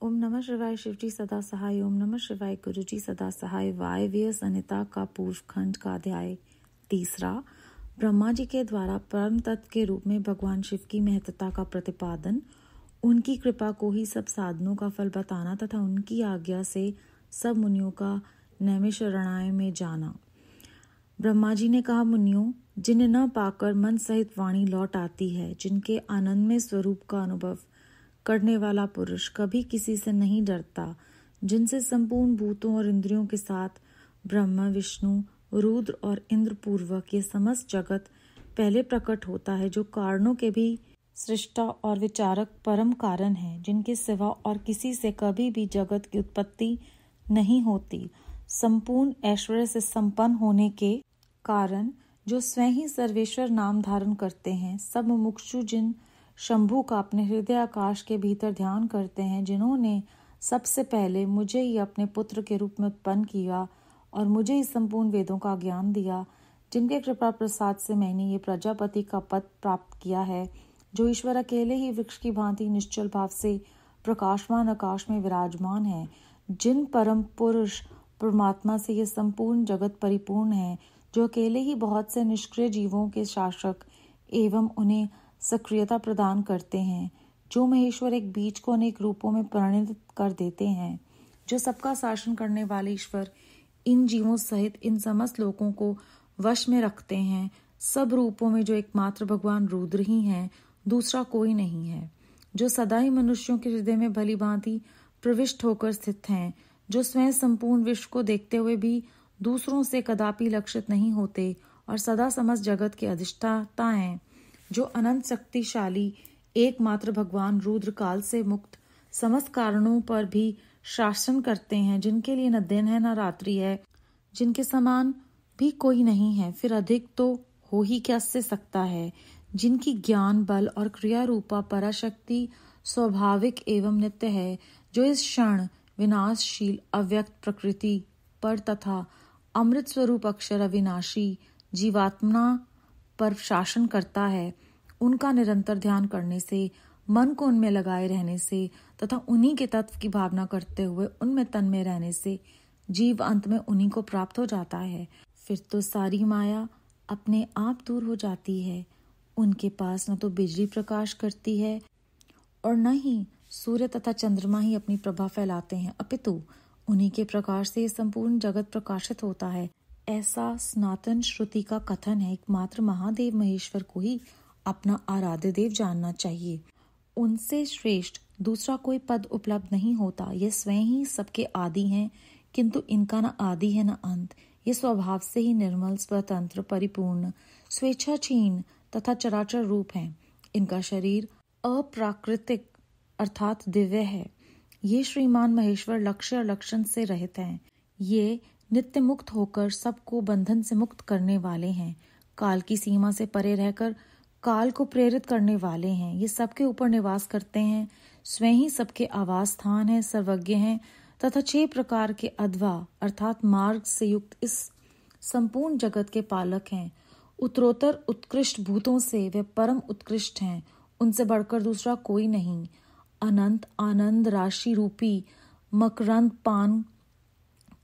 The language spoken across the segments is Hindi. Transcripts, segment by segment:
ओम नमः शिवाय शिवजी सदा सहाय। ओम नमः शिवाय गुरुजी सदा सहाय। वायव्य संहिता का पूर्व खंड का अध्याय 3। ब्रह्मा जी के द्वारा परम तत्व के रूप में भगवान शिव की महत्ता का प्रतिपादन, उनकी कृपा को ही सब साधनों का फल बताना तथा उनकी आज्ञा से सब मुनियों का नैमिषारण्य में जाना। ब्रह्मा जी ने कहा, मुनियों, जिन्हें न पाकर मन सहित वाणी लौट आती है, जिनके आनंदमय स्वरूप का अनुभव करने वाला पुरुष कभी किसी से नहीं डरता, जिनसे संपूर्ण भूतों और इंद्रियों के साथ ब्रह्मा, विष्णु, रुद्र और इंद्र पूर्वक ये समस्त जगत पहले प्रकट होता है, जो कारणों के भी सृष्टा और विचारक परम कारण है, जिनके सिवा और किसी से कभी भी जगत की उत्पत्ति नहीं होती, संपूर्ण ऐश्वर्य से संपन्न होने के कारण, जो स्वयं ही सर्वेश्वर नाम धारण करते हैं, सब मुमुक्षु जिन शंभु का अपने हृदय आकाश के भीतर ध्यान करते हैं, जिन्होंने सबसे पहले मुझे ही अपने पुत्र के रूप में उत्पन्न किया और मुझे ही संपूर्ण वेदों का ज्ञान दिया, जिनके कृपा प्रसाद से मैंने ये प्रजापति का पद प्राप्त किया है, जो ईश्वर अकेले ही वृक्ष की भांति निश्चल भाव से प्रकाशमान आकाश में विराजमान है, जिन परम पुरुष परमात्मा से ये संपूर्ण जगत परिपूर्ण है, जो अकेले ही बहुत से निष्क्रिय जीवों के शासक एवं उन्हें सक्रियता प्रदान करते हैं, जो महेश्वर एक बीज को अनेक रूपों में परिणत कर देते हैं, जो सबका शासन करने वाले ईश्वर इन जीवों सहित इन समस्त लोगों को वश में रखते हैं, सब रूपों में जो एकमात्र भगवान रुद्र ही हैं, दूसरा कोई नहीं है, जो सदा ही मनुष्यों के हृदय में भली भांति प्रविष्ट होकर स्थित हैं, जो स्वयं संपूर्ण विश्व को देखते हुए भी दूसरों से कदापि लक्षित नहीं होते और सदा समस्त जगत के अधिष्ठाता हैं, जो अनंत शक्तिशाली एकमात्र भगवान रुद्र काल से मुक्त समस्त कारणों पर भी शासन करते हैं, जिनके लिए न दिन है न रात्रि है, जिनके समान भी कोई नहीं है, फिर अधिक तो हो ही क्या से सकता है, जिनकी ज्ञान बल और क्रिया रूपा पराशक्ति स्वाभाविक एवं नित्य है, जो इस क्षण विनाशशील अव्यक्त प्रकृति पर तथा अमृत स्वरूप अक्षर अविनाशी जीवात्मा पर शासन करता है। उनका निरंतर ध्यान करने से, मन को उनमें लगाए रहने से तथा उन्हीं के तत्व की भावना करते हुए उनमें तन में रहने से जीव अंत में उन्हीं को प्राप्त हो जाता है। फिर तो सारी माया अपने आप दूर हो जाती है। उनके पास न तो बिजली प्रकाश करती है और न ही सूर्य तथा चंद्रमा ही अपनी प्रभा फैलाते हैं, अपितु उन्हीं के प्रकाश से संपूर्ण जगत प्रकाशित होता है। ऐसा सनातन श्रुति का कथन है। एकमात्र महादेव महेश्वर को ही अपना आराध्य देव जानना चाहिए। उनसे श्रेष्ठ दूसरा कोई पद उपलब्ध नहीं होता। ये स्वयं ही सबके आदि हैं, किंतु इनका न आदि है न अंत। ये स्वभाव से ही निर्मल, स्वतंत्र, परिपूर्ण, स्वेच्छाहीन तथा चराचर रूप हैं। इनका शरीर अप्राकृतिक अर्थात दिव्य है। ये श्रीमान महेश्वर लक्ष्य और लक्षण से रहित हैं। ये नित्य मुक्त होकर सबको बंधन से मुक्त करने वाले हैं। काल की सीमा से परे रहकर काल को प्रेरित करने वाले हैं। ये सबके ऊपर निवास करते हैं, स्वयं ही सबके आवास स्थान है, सर्वज्ञ हैं तथा 6 प्रकार के अध्वा अर्थात मार्ग से युक्त इस संपूर्ण जगत के पालक हैं। उत्तरोत्तर उत्कृष्ट भूतों से वे परम उत्कृष्ट हैं। उनसे बढ़कर दूसरा कोई नहीं। अनंत आनंद राशि रूपी मकरंद पान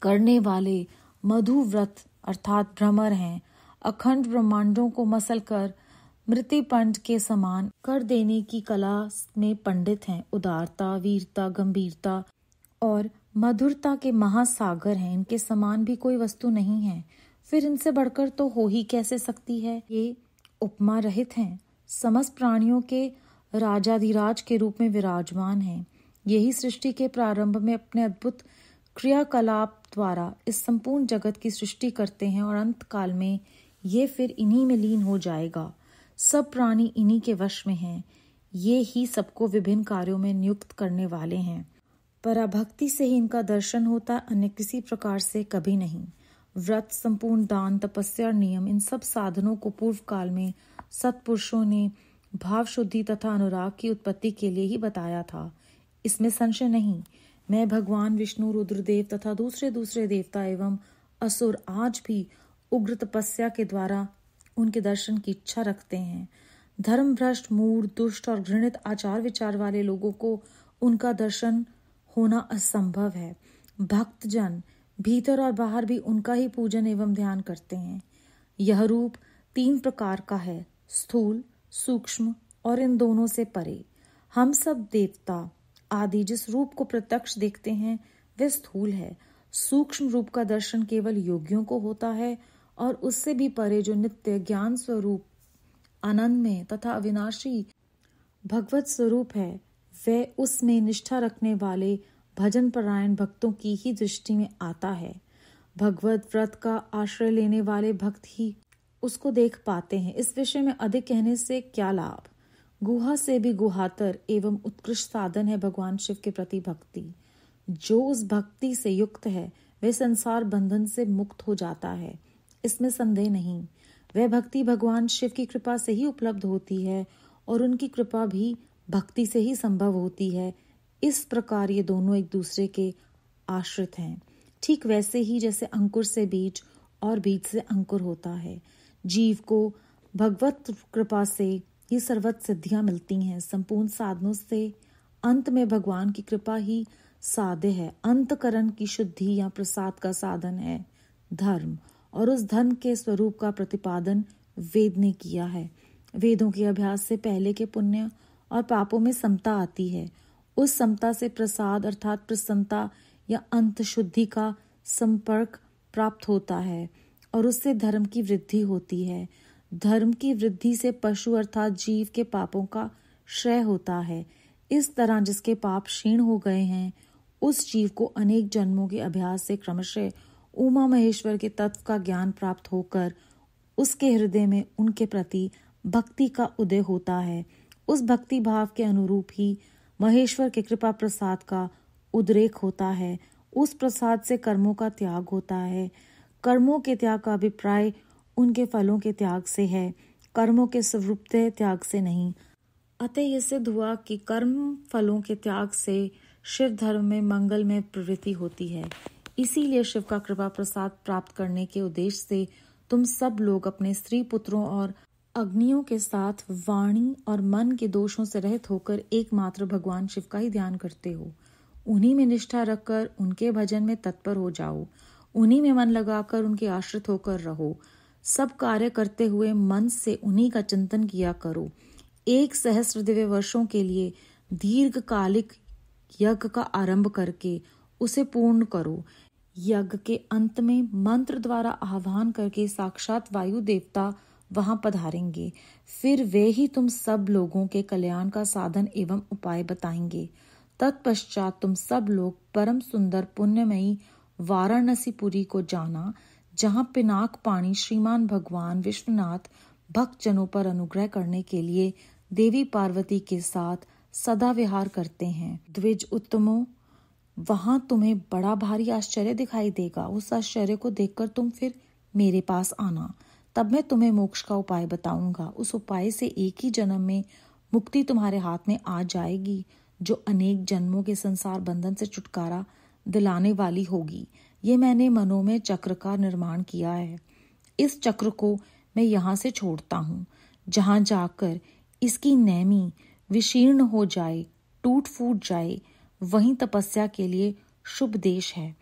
करने वाले मधुव्रत अर्थात भ्रमर हैं। अखंड ब्रह्मांडों को मसल कर मृतिपंड के समान कर देने की कला में पंडित हैं। उदारता, वीरता, गंभीरता और मधुरता के महासागर हैं। इनके समान भी कोई वस्तु नहीं है। फिर इनसे बढ़कर तो हो ही कैसे सकती है। ये उपमा रहित हैं। समस्त प्राणियों के राजाधिराज के रूप में विराजमान हैं। यही सृष्टि के प्रारंभ में अपने अद्भुत क्रियाकलाप द्वारा इस संपूर्ण जगत की सृष्टि करते हैं और अंत काल में ये फिर इन्हीं में लीन हो जाएगा। सब प्राणी इन्हीं के वश में हैं। ये ही सबको विभिन्न कार्यों में नियुक्त करने वाले हैं। पराभक्ति से ही इनका दर्शन होता, अन्य किसी प्रकार से कभी नहीं। व्रत, संपूर्ण दान, तपस्या और नियम, इन सब साधनों को पूर्व काल में सत्पुरुषों ने भाव शुद्धि तथा अनुराग की उत्पत्ति के लिए ही बताया था। इसमें संशय नहीं। मैं भगवान विष्णु, रुद्रदेव तथा दूसरे देवता एवं असुर आज भी उग्र तपस्या के द्वारा उनके दर्शन की इच्छा रखते हैं। धर्म भ्रष्ट, मूढ़, दुष्ट और घृणित आचार विचार वाले लोगों को उनका दर्शन होना असंभव है। भक्तजन भीतर और बाहर भी उनका ही पूजन एवं ध्यान करते हैं। यह रूप 3 प्रकार का है, स्थूल, सूक्ष्म और इन दोनों से परे। हम सब देवता आदि जिस रूप को प्रत्यक्ष देखते हैं वह स्थूल है। सूक्ष्म रूप का दर्शन केवल योगियों को होता है और उससे भी परे जो नित्य ज्ञान स्वरूप आनंदमय तथा अविनाशी भगवत स्वरूप है वह उसमें निष्ठा रखने वाले भजन परायण भक्तों की ही दृष्टि में आता है। भगवत व्रत का आश्रय लेने वाले भक्त ही उसको देख पाते हैं। इस विषय में अधिक कहने से क्या लाभ। गुहा से भी गुहातर एवं उत्कृष्ट साधन है भगवान शिव के प्रति भक्ति। जो उस भक्ति से युक्त है वह संसार बंधन से मुक्त हो जाता है, इसमें संदेह नहीं। वह भक्ति भगवान शिव की कृपा से ही उपलब्ध होती है और उनकी कृपा भी भक्ति से ही संभव होती है। इस प्रकार ये दोनों एक दूसरे के आश्रित हैं। ठीक वैसे ही जैसे अंकुर से बीज और बीज से अंकुर होता है। जीव को भगवत कृपा से ही सर्वत्र सिद्धियां मिलती हैं। संपूर्ण साधनों से अंत में भगवान की कृपा ही साध्य है। अंतकरण की शुद्धि या प्रसाद का साधन है धर्म, और उस धर्म के स्वरूप का प्रतिपादन वेद ने किया है। वेदों के अभ्यास से पहले के पुण्य और पापों में समता आती है। उस समता से प्रसाद अर्थात प्रसन्नता या अंत शुद्धि का संपर्क प्राप्त होता है और उससे धर्म की वृद्धि होती है। धर्म की वृद्धि से पशु अर्थात जीव के पापों का क्षय होता है। इस तरह जिसके पाप क्षीण हो गए हैं उस जीव को अनेक जन्मों के अभ्यास से क्रमशः उमा महेश्वर के तत्व का ज्ञान प्राप्त होकर उसके हृदय में उनके प्रति भक्ति का उदय होता है। उस भक्ति भाव के अनुरूप ही महेश्वर के कृपा प्रसाद का उद्रेक होता है। उस प्रसाद से कर्मों का त्याग होता है। कर्मों के त्याग का अभिप्राय उनके फलों के त्याग से है, कर्मों के स्वरूपतः त्याग से नहीं। अतः यह सिद्ध हुआ कि कर्म फलों के त्याग से शिव धर्म में मंगल में प्रवृत्ति होती है। इसीलिए शिव का कृपा प्रसाद प्राप्त करने के उद्देश्य से तुम सब लोग अपने स्त्री पुत्रों और अग्नियों के साथ वाणी और मन के दोषों से रहित होकर एकमात्र भगवान शिव का ही ध्यान करते हो। उन्हीं में निष्ठा रखकर उनके भजन में तत्पर हो जाओ। उन्हीं में मन लगाकर उनके आश्रित होकर रहो। सब कार्य करते हुए मन से उन्हीं का चिंतन किया करो। 1 सहस्र दिव्य वर्षों के लिए दीर्घकालिक यज्ञ का आरंभ करके उसे पूर्ण करो। यज्ञ के अंत में मंत्र द्वारा आह्वान करके साक्षात वायु देवता वहां पधारेंगे। फिर वे ही तुम सब लोगों के कल्याण का साधन एवं उपाय बताएंगे। तत्पश्चात तुम सब लोग परम सुंदर पुण्यमयी वाराणसीपुरी को जाना, जहां पिनाक पाणी श्रीमान भगवान विश्वनाथ भक्त जनों पर अनुग्रह करने के लिए देवी पार्वती के साथ सदा विहार करते हैं। द्विज उत्तमों, वहां तुम्हें बड़ा भारी आश्चर्य दिखाई देगा। उस आश्चर्य को देखकर तुम फिर मेरे पास आना, तब मैं तुम्हें मोक्ष का उपाय बताऊंगा। उस उपाय से एक ही जन्म में मुक्ति तुम्हारे हाथ में आ जाएगी, जो अनेक जन्मों के संसार बंधन से छुटकारा दिलाने वाली होगी। ये मैंने मनों में चक्र का निर्माण किया है। इस चक्र को मैं यहाँ से छोड़ता हूँ। जहाँ जाकर इसकी नैमी विशीर्ण हो जाए, टूट फूट जाए, वहीं तपस्या के लिए शुभ देश है।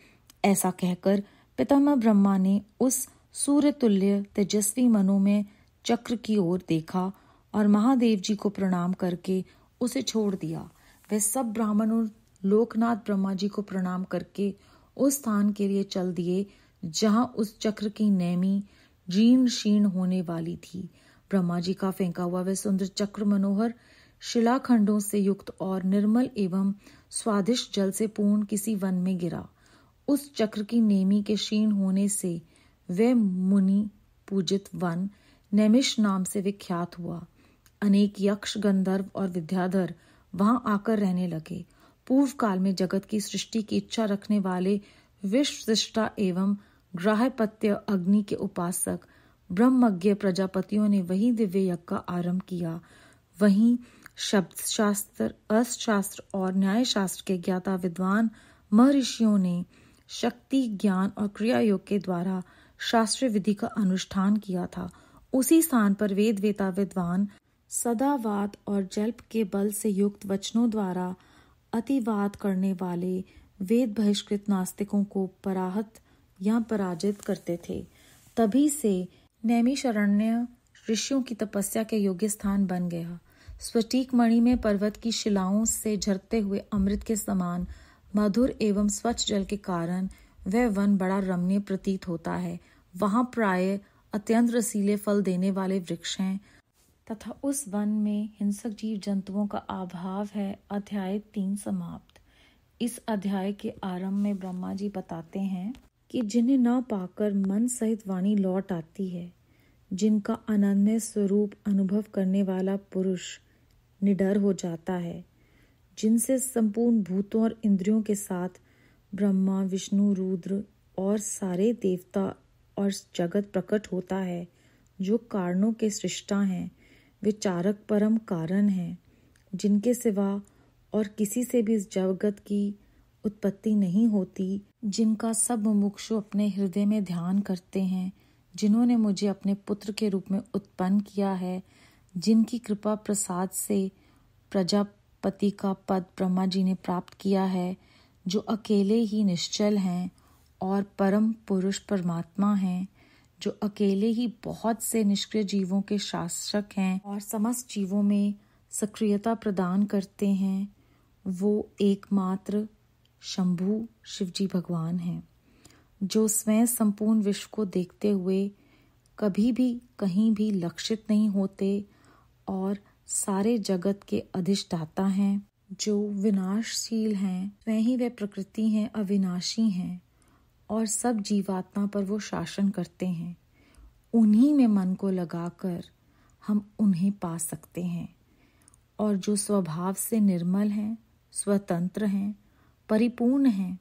ऐसा कहकर पितामह ब्रह्मा ने उस सूर्य तुल्य तेजस्वी मनु में चक्र की ओर देखा और महादेव जी को प्रणाम करके उसे छोड़ दिया। वे सब ब्राह्मणों लोकनाथ ब्रह्मा जी को प्रणाम करके उस स्थान के लिए चल दिए जहां उस चक्र की नैमी जीर्ण शीर्ण होने वाली थी। ब्रह्मा जी का फेंका हुआ वह सुंदर चक्र मनोहर शिलाखंडों से युक्त और निर्मल एवं स्वादिष्ट जल से पूर्ण किसी वन में गिरा। उस चक्र की नेमी के क्षीण होने से वह मुनि पूजित वन नैमिष नाम से विख्यात हुआ। अनेक यक्ष, गंधर्व और विद्याधर वहां आकर रहने लगे। पूर्व काल में जगत की सृष्टि की इच्छा रखने वाले विश्वसिष्टा एवं ग्राह्यपत्य अग्नि के उपासक ब्रह्मज्ञ प्रजापतियों ने वही दिव्य यज्ञ का आरंभ किया। वहीं शब्द शास्त्र, अस्त्र शास्त्र और न्याय शास्त्र के ज्ञाता विद्वान महर्षियों ने शक्ति, ज्ञान और क्रिया योग के द्वारा शास्त्रीय विधि का अनुष्ठान किया था। उसी स्थान पर वेद वेता विद्वान सदावाद और जल्प के बल से युक्त वचनों द्वारा अतिवाद करने वाले वेद बहिष्कृत नास्तिकों को पराहत या पराजित करते थे। तभी से नैमिषारण्य ऋषियों की तपस्या के योग्य स्थान बन गया। स्फटिक मणि में पर्वत की शिलाओं से झरते हुए अमृत के समान मधुर एवं स्वच्छ जल के कारण वह वन बड़ा रमणीय प्रतीत होता है। वहां प्राय अत्यंत रसीले फल देने वाले वृक्ष हैं तथा उस वन में हिंसक जीव जंतुओं का अभाव है। अध्याय 3 समाप्त। इस अध्याय के आरंभ में ब्रह्मा जी बताते हैं कि जिन्हें न पाकर मन सहित वाणी लौट आती है, जिनका अनन्य स्वरूप अनुभव करने वाला पुरुष निडर हो जाता है, जिनसे संपूर्ण भूतों और इंद्रियों के साथ ब्रह्मा, विष्णु, रुद्र और सारे देवता और जगत प्रकट होता है, जो कारणों के सृष्टा हैं, विचारक परम कारण हैं, जिनके सिवा और किसी से भी इस जगत की उत्पत्ति नहीं होती, जिनका सब मुमुक्षु अपने हृदय में ध्यान करते हैं, जिन्होंने मुझे अपने पुत्र के रूप में उत्पन्न किया है, जिनकी कृपा प्रसाद से प्रजापति का पद ब्रह्मा जी ने प्राप्त किया है, जो अकेले ही निश्चल हैं और परम पुरुष परमात्मा हैं, जो अकेले ही बहुत से निष्क्रिय जीवों के शासक हैं और समस्त जीवों में सक्रियता प्रदान करते हैं, वो एकमात्र शंभु शिवजी भगवान हैं, जो स्वयं संपूर्ण विश्व को देखते हुए कभी भी कहीं भी लक्षित नहीं होते और सारे जगत के अधिष्ठाता हैं, जो विनाशशील हैं, स्वयं ही वे प्रकृति हैं, अविनाशी हैं और सब जीवात्मा पर वो शासन करते हैं। उन्हीं में मन को लगाकर हम उन्हें पा सकते हैं और जो स्वभाव से निर्मल हैं, स्वतंत्र हैं, परिपूर्ण हैं,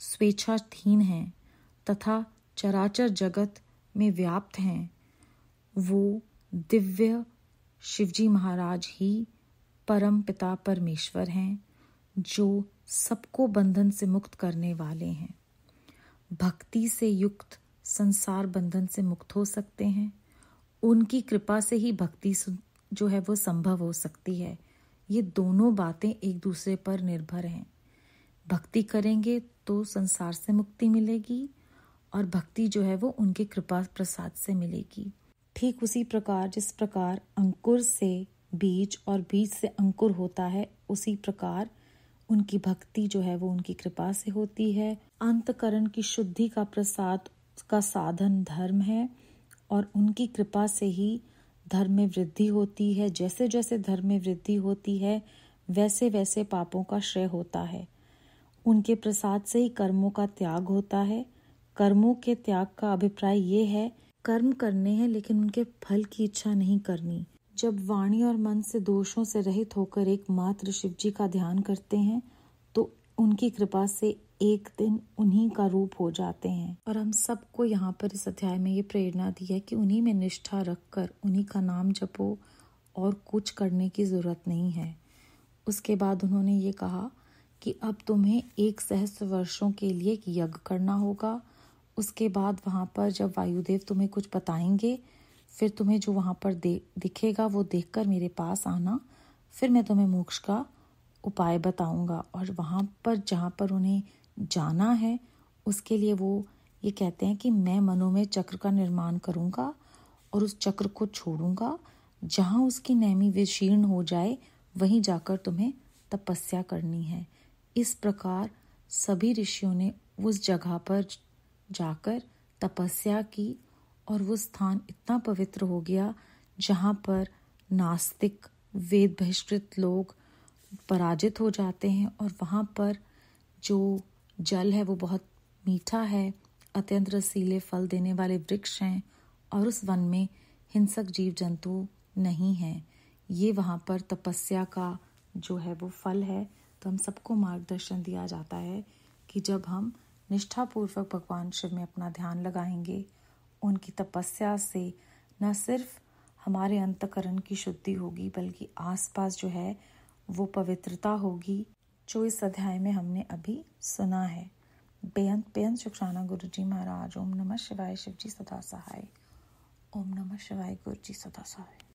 स्वेच्छाधीन हैं तथा चराचर जगत में व्याप्त हैं, वो दिव्य शिवजी महाराज ही परम पिता परमेश्वर हैं, जो सबको बंधन से मुक्त करने वाले हैं। भक्ति से युक्त संसार बंधन से मुक्त हो सकते हैं। उनकी कृपा से ही भक्ति जो है वो संभव हो सकती है। ये दोनों बातें एक दूसरे पर निर्भर हैं। भक्ति करेंगे तो संसार से मुक्ति मिलेगी और भक्ति जो है वो उनके कृपा प्रसाद से मिलेगी। ठीक उसी प्रकार जिस प्रकार अंकुर से बीज और बीज से अंकुर होता है, उसी प्रकार उनकी भक्ति जो है वो उनकी कृपा से होती है। अंतकरण की शुद्धि का प्रसाद का साधन धर्म है और उनकी कृपा से ही धर्म में वृद्धि होती है। जैसे जैसे धर्म में वृद्धि होती है, वैसे वैसे पापों का क्षय होता है। उनके प्रसाद से ही कर्मों का त्याग होता है। कर्मों के त्याग का अभिप्राय ये है, कर्म करने हैं लेकिन उनके फल की इच्छा नहीं करनी। जब वाणी और मन से दोषों से रहित होकर एकमात्र शिवजी का ध्यान करते हैं तो उनकी कृपा से एक दिन उन्हीं का रूप हो जाते हैं। और हम सबको यहाँ पर इस अध्याय में ये प्रेरणा दी है कि उन्हीं में निष्ठा रखकर उन्हीं का नाम जपो और कुछ करने की जरूरत नहीं है। उसके बाद उन्होंने ये कहा कि अब तुम्हें 1 सहस्त्र वर्षों के लिए एक यज्ञ करना होगा। उसके बाद वहाँ पर जब वायुदेव तुम्हें कुछ बताएंगे, फिर तुम्हें जो वहाँ पर दिखेगा वो देखकर मेरे पास आना, फिर मैं तुम्हें मोक्ष का उपाय बताऊंगा। और वहाँ पर जहाँ पर उन्हें जाना है उसके लिए वो ये कहते हैं कि मैं मनोमय चक्र का निर्माण करूंगा और उस चक्र को छोड़ूंगा। जहाँ उसकी नैमी विशीर्ण हो जाए वहीं जाकर तुम्हें तपस्या करनी है। इस प्रकार सभी ऋषियों ने उस जगह पर जाकर तपस्या की और वो स्थान इतना पवित्र हो गया जहाँ पर नास्तिक वेद बहिष्कृत लोग पराजित हो जाते हैं। और वहाँ पर जो जल है वो बहुत मीठा है, अत्यंत रसीले फल देने वाले वृक्ष हैं और उस वन में हिंसक जीव जंतु नहीं हैं। ये वहाँ पर तपस्या का जो है वो फल है। तो हम सबको मार्गदर्शन दिया जाता है कि जब हम निष्ठापूर्वक भगवान शिव में अपना ध्यान लगाएंगे, उनकी तपस्या से न सिर्फ हमारे अंतकरण की शुद्धि होगी बल्कि आसपास जो है वो पवित्रता होगी, जो इस अध्याय में हमने अभी सुना है। बेअंत शुक्राना गुरु जी महाराज। ओम नमः शिवाय। शिव जी सदा सहाय। ओम नमः शिवाय। गुरु जी सदा सहाय।